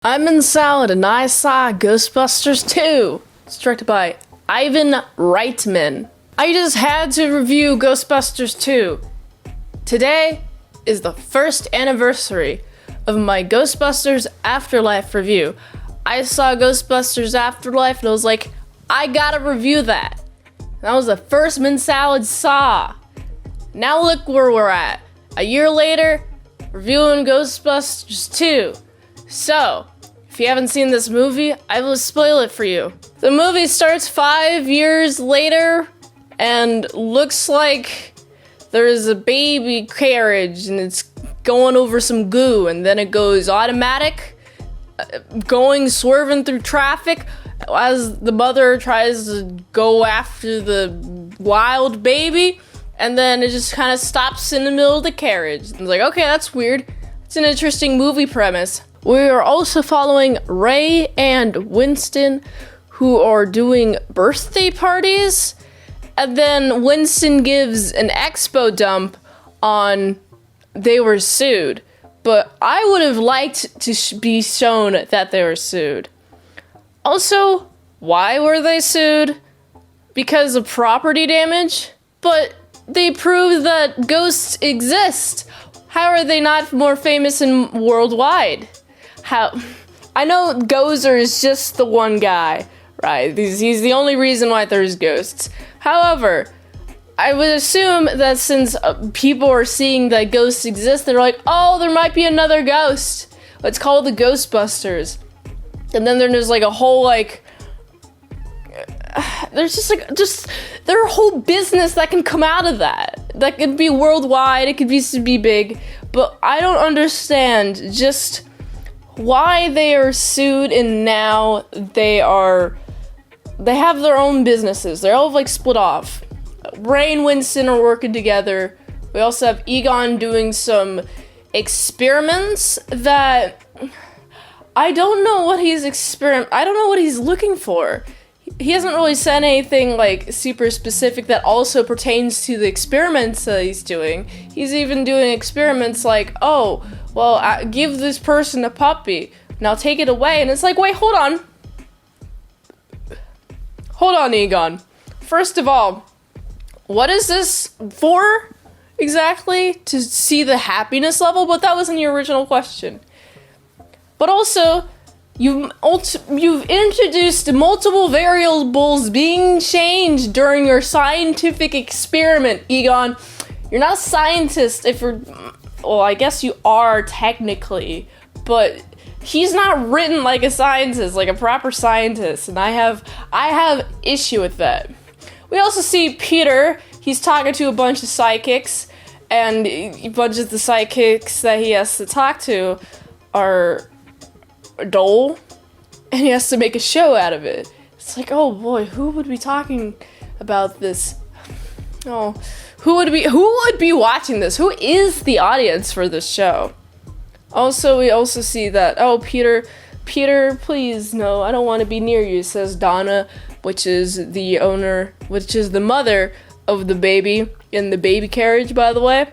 I'm in Salad and I saw Ghostbusters 2. It's directed by Ivan Reitman. I just had to review Ghostbusters 2. Today is the first anniversary of my Ghostbusters Afterlife review. I saw Ghostbusters Afterlife and I was like, I gotta review that. That was the first Mint Salad saw. Now look where we're at. A year later, reviewing Ghostbusters 2. So, if you haven't seen this movie, I will spoil it for you. The movie starts 5 years later and looks like there's a baby carriage and it's going over some goo, and then it goes automatic, swerving through traffic as the mother tries to go after the wild baby, and then it just kind of stops in the middle of the carriage. It's like, okay, that's weird. It's an interesting movie premise. We are also following Ray and Winston, who are doing birthday parties, and then Winston gives an expo dump on they were sued, but I would have liked to be shown that they were sued. Also, why were they sued? Because of property damage? But they proved that ghosts exist. How are they not more famous and worldwide? I know Gozer is just the one guy, right? He's the only reason why there's ghosts. However, I would assume that since people are seeing that ghosts exist, they're like, oh, there might be another ghost. It's called the Ghostbusters. And then there's like a whole there's just there's a whole business that can come out of that. That could be worldwide, it could be big, but I don't understand just why they are sued, and now they have their own businesses. They're all split off. Ray and Winston are working together. We also have Egon doing some experiments that I don't know what I don't know what he's looking for. He hasn't really said anything super specific that also pertains to the experiments that he's doing. He's even doing experiments oh, well, give this person a puppy. Now take it away. And it's like, wait, hold on. Hold on, Egon. First of all, what is this for exactly? To see the happiness level? But that wasn't your original question. But also, you've introduced multiple variables being changed during your scientific experiment, Egon. You're not a scientist well, I guess you are technically, but he's not written like a scientist, like a proper scientist, and I have issue with that. We also see Peter. He's talking to a bunch of psychics, and a bunch of the psychics that he has to talk to are dull, and he has to make a show out of it. It's like, oh boy, who would be talking about this? Oh, who would be watching this? Who is the audience for this show? Also, we also see that, oh, Peter, please, no, I don't want to be near you, says Donna, which is the mother of the baby in the baby carriage, by the way.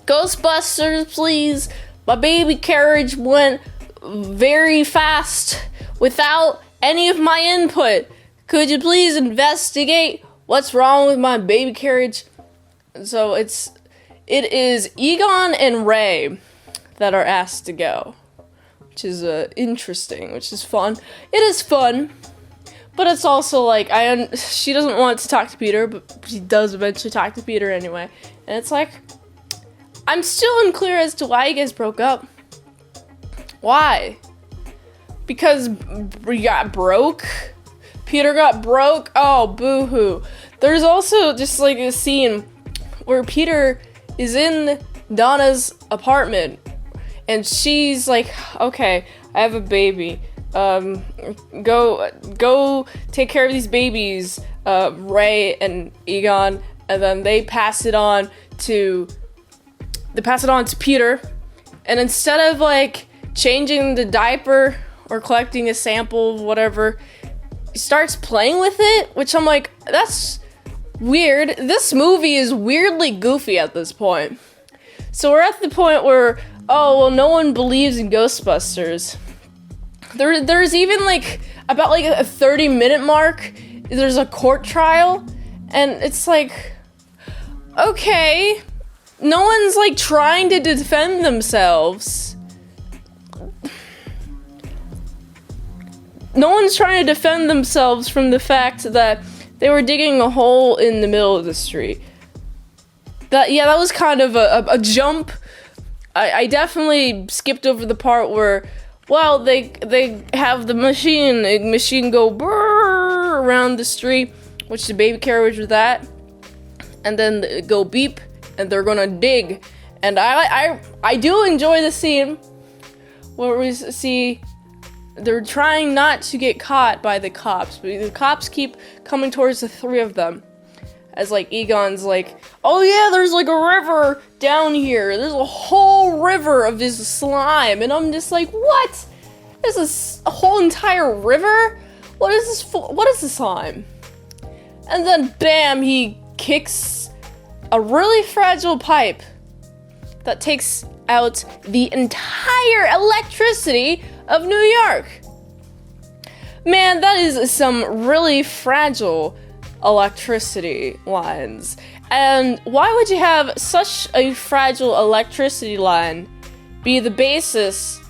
Ghostbusters, please. My baby carriage went very fast without any of my input. Could you please investigate what's wrong with my baby carriage? So it is Egon and Ray that are asked to go, which is interesting, which is fun. It is fun, but it's also she doesn't want to talk to Peter, but she does eventually talk to Peter anyway. And it's like, I'm still unclear as to why you guys broke up. Why? Because we got broke? Peter got broke? Oh, boo-hoo. There's also just a scene where Peter is in Donna's apartment, and she's like, okay, I have a baby. Go take care of these babies, Ray and Egon, and then they pass it on to Peter, and instead of changing the diaper or collecting a sample of whatever, he starts playing with it, which I'm like, that's weird. This movie is weirdly goofy at this point. So we're at the point where, oh, well, no one believes in Ghostbusters. There's even like about like a 30-minute mark. There's a court trial, and it's like, okay, no one's like trying to defend themselves. No one's trying to defend themselves from the fact that they were digging a hole in the middle of the street. That was kind of a jump. I definitely skipped over the part where, well, they have the machine go brrr around the street, which the baby carriage was that, and then it go beep, and they're gonna dig. And I do enjoy the scene where we see they're trying not to get caught by the cops, but the cops keep coming towards the three of them. As like Egon's like, oh yeah, there's like a river down here. There's a whole river of this slime, and I'm just like, what? There's a whole entire river? What is this? What is this slime? And then bam, he kicks a really fragile pipe that takes out the entire electricity of New York. Man, that is some really fragile electricity lines. And why would you have such a fragile electricity line be the basis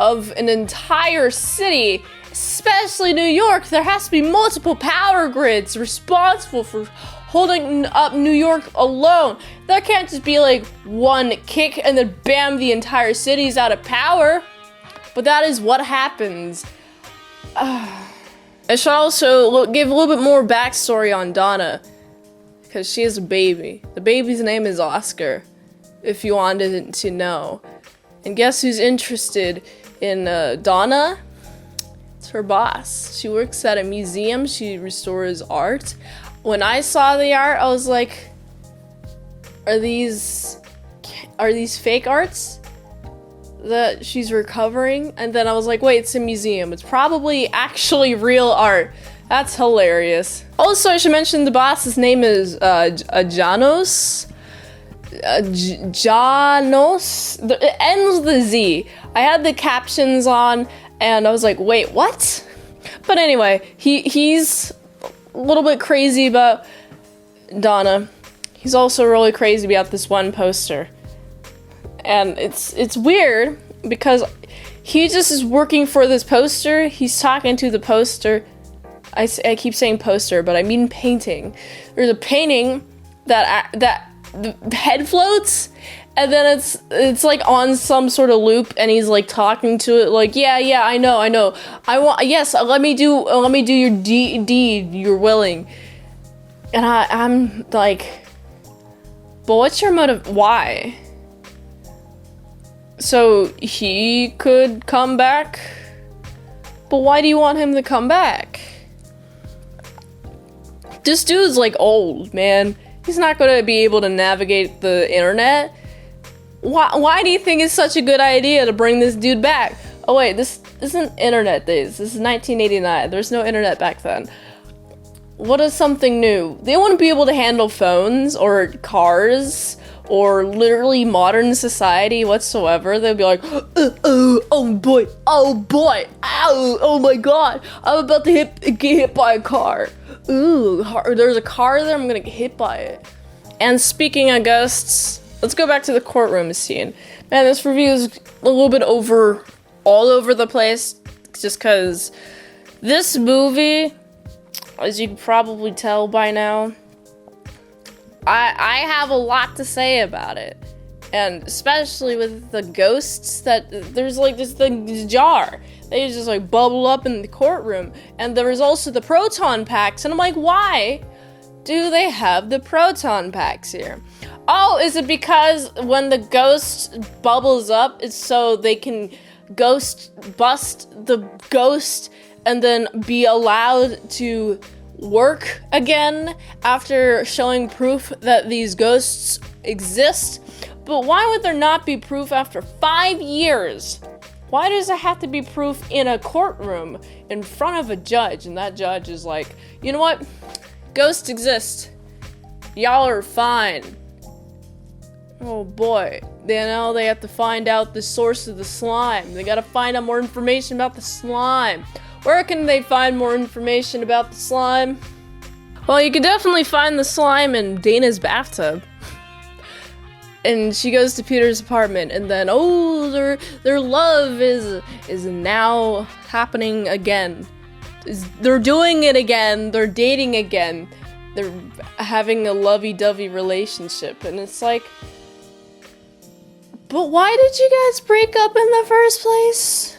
of an entire city, especially New York? There has to be multiple power grids responsible for holding up New York alone. That can't just be like one kick and then bam, the entire city's out of power. But that is what happens. I should also give a little bit more backstory on Donna, because she has a baby. The baby's name is Oscar, if you wanted to know. And guess who's interested in Donna? It's her boss. She works at a museum. She restores art. When I saw the art, I was like, are these fake arts that she's recovering? And then I was like, wait, it's a museum. It's probably actually real art. That's hilarious. Also, I should mention the boss's name is Janos. Janos. It ends with a Z. I had the captions on, and I was like, wait, what? But anyway, he's a little bit crazy about Donna. He's also really crazy about this one poster. And it's weird because he just is working for this poster. He's talking to the poster. I keep saying poster, but I mean painting. There's a painting that the head floats, and then it's like on some sort of loop, and he's like talking to it like, yeah, I know. Let me do your deed. You're willing. And I'm like, but what's your motive? Why? So he could come back, but why do you want him to come back? This dude's like old, man. He's not gonna be able to navigate the internet. Why do you think it's such a good idea to bring this dude back? Oh wait, this isn't internet days. This is 1989. There's no internet back then. What is something new? They wouldn't be able to handle phones or cars or literally modern society whatsoever. They'd be like, oh boy, ow, oh my god, I'm about to get hit by a car. Ooh, there's a car there, I'm gonna get hit by it. And speaking of ghosts, let's go back to the courtroom scene. Man, this review is a little bit all over the place, just because this movie, as you can probably tell by now, I have a lot to say about it. And especially with the ghosts, that there's like this jar. They just like bubble up in the courtroom. And there was also the proton packs. And I'm like, why do they have the proton packs here? Oh, is it because when the ghost bubbles up, it's so they can bust the ghost and then be allowed to work again after showing proof that these ghosts exist? But why would there not be proof after 5 years? Why does it have to be proof in a courtroom in front of a judge? And that judge is like, you know what? Ghosts exist. Y'all are fine. Oh boy. they have to find out the source of the slime. They gotta find out more information about the slime. Where can they find more information about the slime? Well, you can definitely find the slime in Dana's bathtub. And she goes to Peter's apartment, and then their love is now happening again. They're doing it again. They're dating again. They're having a lovey-dovey relationship, and it's like, but why did you guys break up in the first place?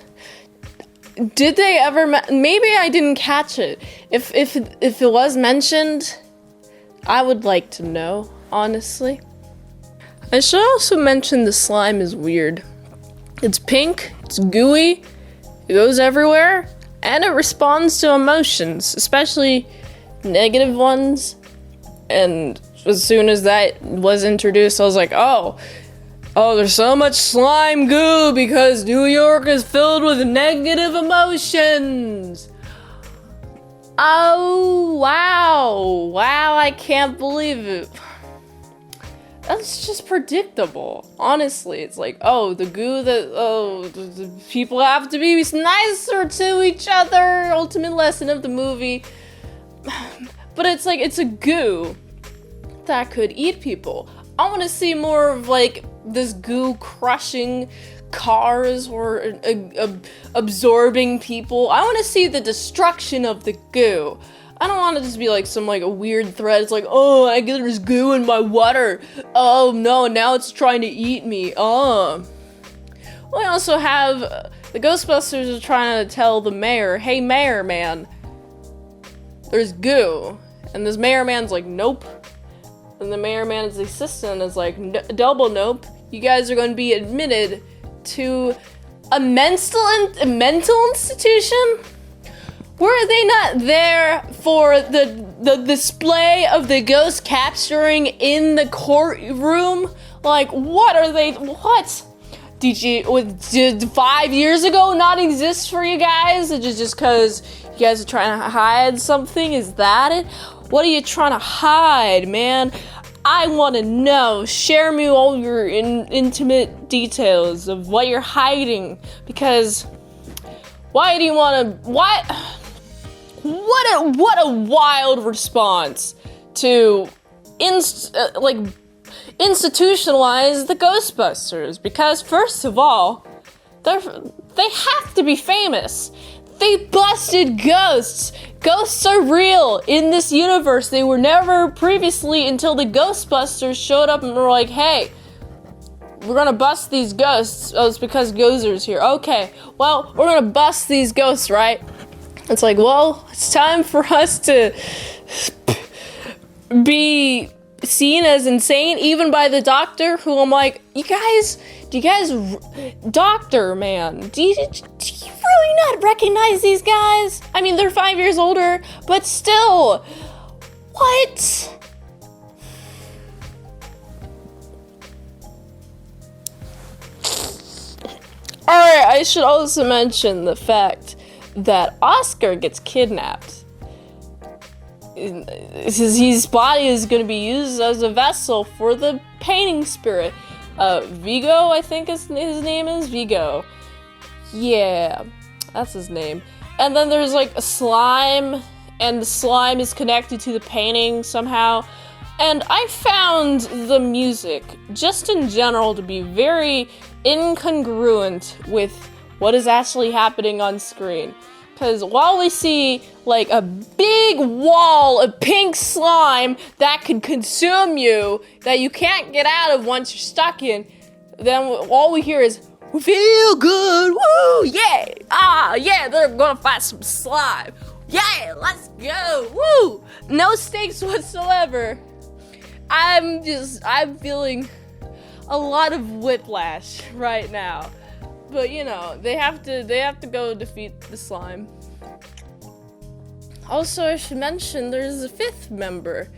Did they ever? Maybe I didn't catch it. If it was mentioned, I would like to know, honestly. I should also mention the slime is weird. It's pink, it's gooey, it goes everywhere, and it responds to emotions, especially negative ones. And as soon as that was introduced, I was like, oh, there's so much slime goo because New York is filled with negative emotions. Oh, wow, I can't believe it. That's just predictable. Honestly, it's like, the goo the people have to be nicer to each other. Ultimate lesson of the movie. But it's like, it's a goo that could eat people. I want to see more of like this goo crushing cars or absorbing people. I want to see the destruction of the goo. I don't want to just be like some like a weird thread. It's like, I get there's goo in my water. Oh no, now it's trying to eat me. We also have the Ghostbusters are trying to tell the mayor, hey mayor man, there's goo. And this mayor man's like, nope. And the mayor man's assistant is like, double nope. You guys are going to be admitted to a mental institution? Were they not there for the display of the ghost capturing in the courtroom? Like, what are they? What? Did 5 years ago not exist for you guys? Is it just because you guys are trying to hide something? Is that it? What are you trying to hide, man? I want to know. Share me all your intimate details of what you're hiding. Because why do you want to? What a wild response to institutionalize the Ghostbusters. Because first of all, they have to be famous. They busted ghosts. Ghosts are real in this universe. They were never previously until the Ghostbusters showed up and were like, hey, we're gonna bust these ghosts. Oh, it's because Gozer's here. Okay, well, we're gonna bust these ghosts, right? It's like, well, it's time for us to be seen as insane, even by the doctor, who I'm like, doctor, man, do you really not recognize these guys? I mean, they're 5 years older, but still, what? Alright, I should also mention the fact that Oscar gets kidnapped. His body is going to be used as a vessel for the painting spirit. Vigo, I think his name is Vigo. Yeah, that's his name. And then there's like a slime, and the slime is connected to the painting somehow. And I found the music, just in general, to be very incongruent with what is actually happening on screen. Because while we see like a big wall of pink slime that could consume you, that you can't get out of once you're stuck in, then all we hear is, we feel good, woo, yeah, yeah, they're gonna find some slime, yeah, let's go, woo, no stakes whatsoever. I'm feeling a lot of whiplash right now. But you know, they have to go defeat the slime. Also, I should mention there's a fifth member.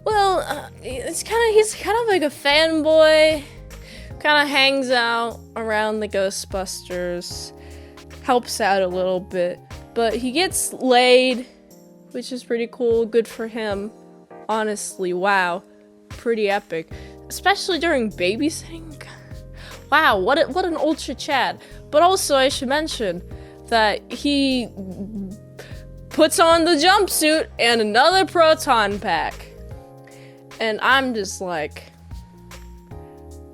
Well, he's kind of like a fanboy. Kind of hangs out around the Ghostbusters, helps out a little bit, but he gets laid, which is pretty cool. Good for him. Honestly, wow, pretty epic. Especially during babysitting. wow, what an ultra Chad. But also I should mention that he puts on the jumpsuit and another proton pack. And I'm just like,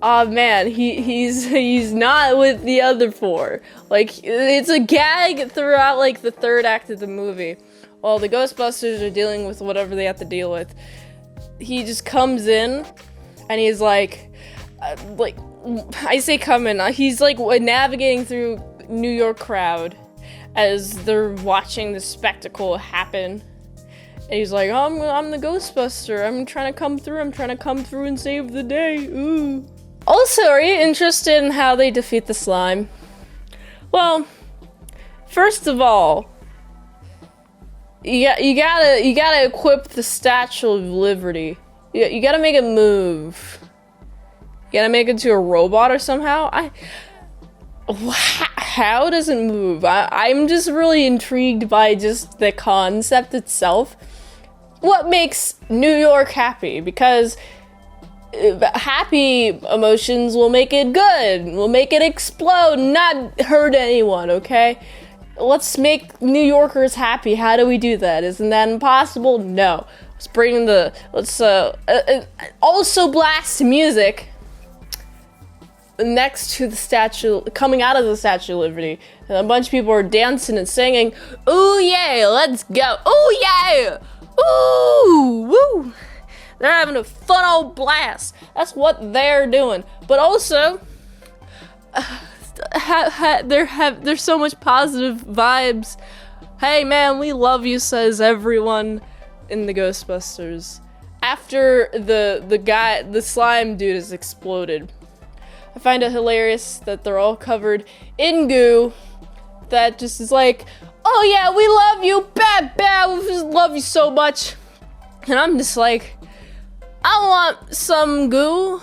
oh man, he's not with the other four. Like, it's a gag throughout, like, the third act of the movie. While the Ghostbusters are dealing with whatever they have to deal with, he just comes in, and he's like, I say come in, he's like navigating through New York crowd as they're watching the spectacle happen. And he's like, I'm the Ghostbuster, I'm trying to come through and save the day, ooh. Also, are you interested in how they defeat the slime? Well, first of all, you gotta equip the Statue of Liberty. You gotta make it move. You gotta make it to a robot or somehow. How does it move? I'm just really intrigued by just the concept itself. What makes New York happy? Because happy emotions will make it good, will make it explode, not hurt anyone, okay? Let's make New Yorkers happy. How do we do that? Isn't that impossible? No. Let's also blast music next to the statue, coming out of the Statue of Liberty. And a bunch of people are dancing and singing, ooh yeah, let's go, ooh yeah, ooh, woo. They're having a fun old blast. That's what they're doing. But also, there's so much positive vibes. Hey man, we love you, says everyone in the Ghostbusters. After the slime dude is exploded. I find it hilarious that they're all covered in goo. That just is like, oh yeah, we love you, we just love you so much. And I'm just like, I want some goo.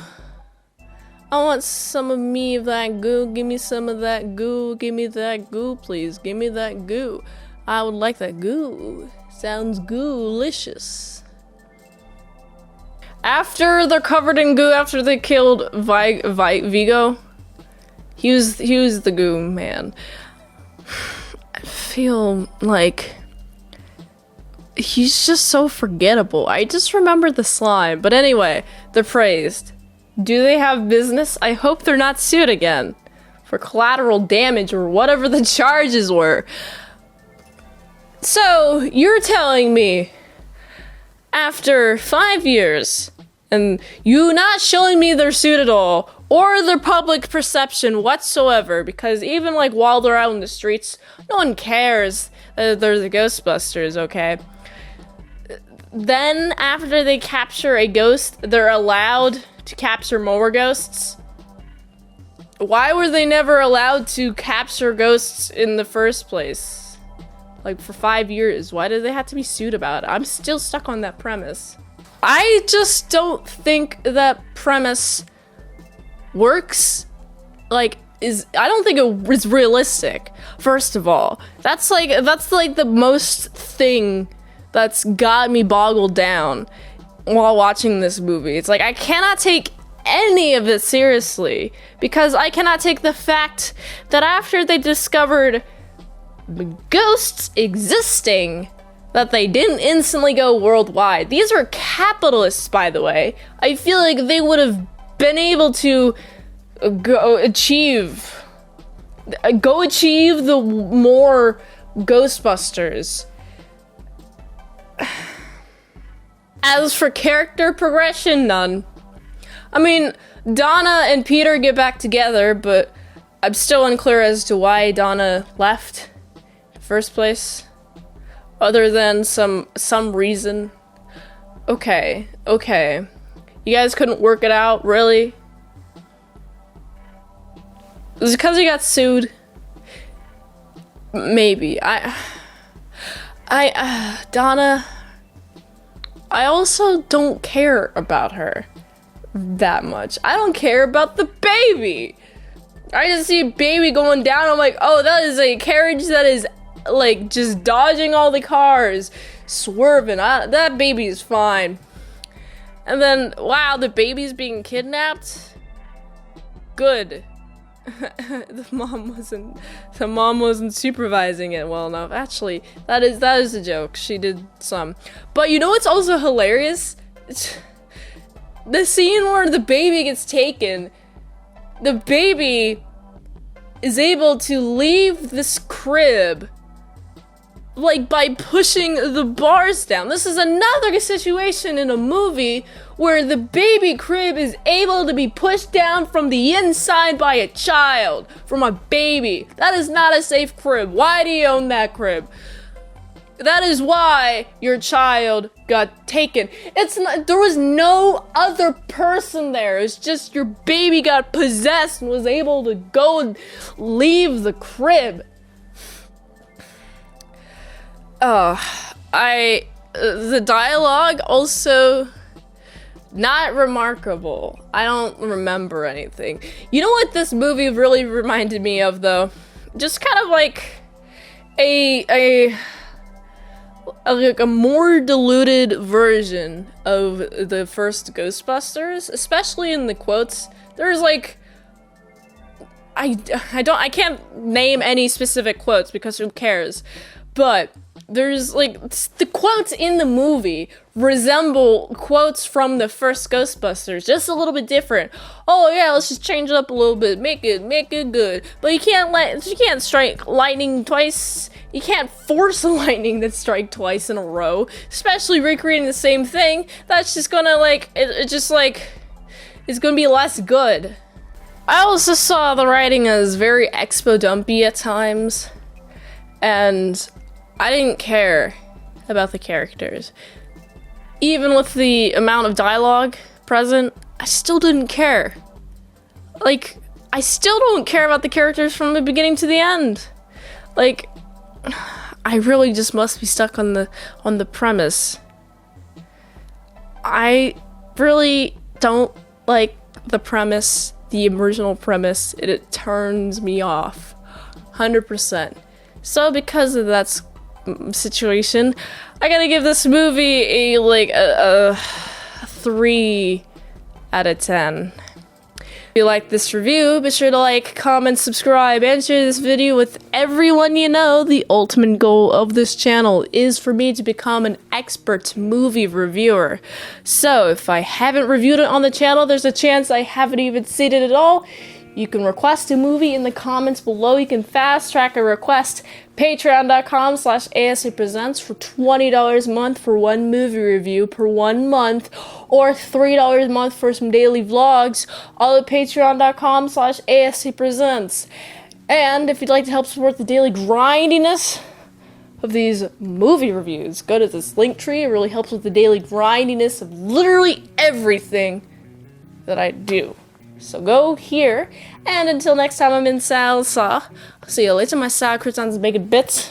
I want some of me of that goo. Give me some of that goo. Give me that goo, please. Give me that goo. I would like that goo. Sounds goo-licious. After they're covered in goo, after they killed Vigo, he was the goo man. I feel like he's just so forgettable. I just remember the slime. But anyway, they're praised. Do they have business? I hope they're not sued again for collateral damage or whatever the charges were. So, you're telling me after 5 years and you not showing me their suit at all or their public perception whatsoever, because even like while they're out in the streets, no one cares that they're the Ghostbusters, okay? Then, after they capture a ghost, they're allowed to capture more ghosts? Why were they never allowed to capture ghosts in the first place? Like, for 5 years, why did they have to be sued about it? I'm still stuck on that premise. I just don't think that premise works. Like, I don't think it is realistic, first of all. That's like the most thing that's got me boggled down while watching this movie. It's like, I cannot take any of it seriously, because I cannot take the fact that after they discovered ghosts existing, that they didn't instantly go worldwide. These are capitalists, by the way. I feel like they would have been able to go achieve the more Ghostbusters. As for character progression, none. I mean, Donna and Peter get back together, but I'm still unclear as to why Donna left in the first place. Other than some reason. Okay. You guys couldn't work it out, really? Is it because he got sued? Maybe. Donna, I also don't care about her that much. I don't care about the baby. I just see a baby going down. I'm like, oh, that is a carriage that is like just dodging all the cars, swerving. That baby is fine. And then, wow, the baby's being kidnapped. Good. the mom wasn't supervising it well enough. Actually, that is a joke. She did some. But you know what's also hilarious? The scene where the baby gets taken. The baby is able to leave this crib, like, by pushing the bars down. This is another situation in a movie where the baby crib is able to be pushed down from the inside by a child, from a baby. That is not a safe crib. Why do you own that crib? That is why your child got taken. There was no other person there. It's just your baby got possessed and was able to go and leave the crib. The dialogue also not remarkable. I don't remember anything. You know what this movie really reminded me of, though? Just kind of like a more diluted version of the first Ghostbusters, especially in the quotes. There's like I can't name any specific quotes because who cares? But there's like the quotes in the movie resemble quotes from the first Ghostbusters, just a little bit different. Oh yeah, let's just change it up a little bit, make it good. But you can't strike lightning twice. You can't force a lightning that strike twice in a row, especially recreating the same thing. That's just gonna it's gonna be less good. I also saw the writing as very expo dumpy at times, and I didn't care about the characters. Even with the amount of dialogue present, I still didn't care. Like, I still don't care about the characters from the beginning to the end. Like, I really just must be stuck on the premise. I really don't like the premise, the original premise. It turns me off 100%. So because of that situation, I gotta give this movie a 3 out of 10. If you like this review, be sure to like, comment, subscribe, and share this video with everyone you know. The ultimate goal of this channel is for me to become an expert movie reviewer. So if I haven't reviewed it on the channel, there's a chance I haven't even seen it at all. You can request a movie in the comments below. You can fast track a request. Patreon.com/ASEPresents for $20 a month for one movie review per 1 month, or $3 a month for some daily vlogs, all at Patreon.com/ASEPresents. And if you'd like to help support the daily grindiness of these movie reviews, go to this link tree. It really helps with the daily grindiness of literally everything that I do. So go here, and until next time, I'm in Salsa. I'll see you later, my sour croutons and bacon bits.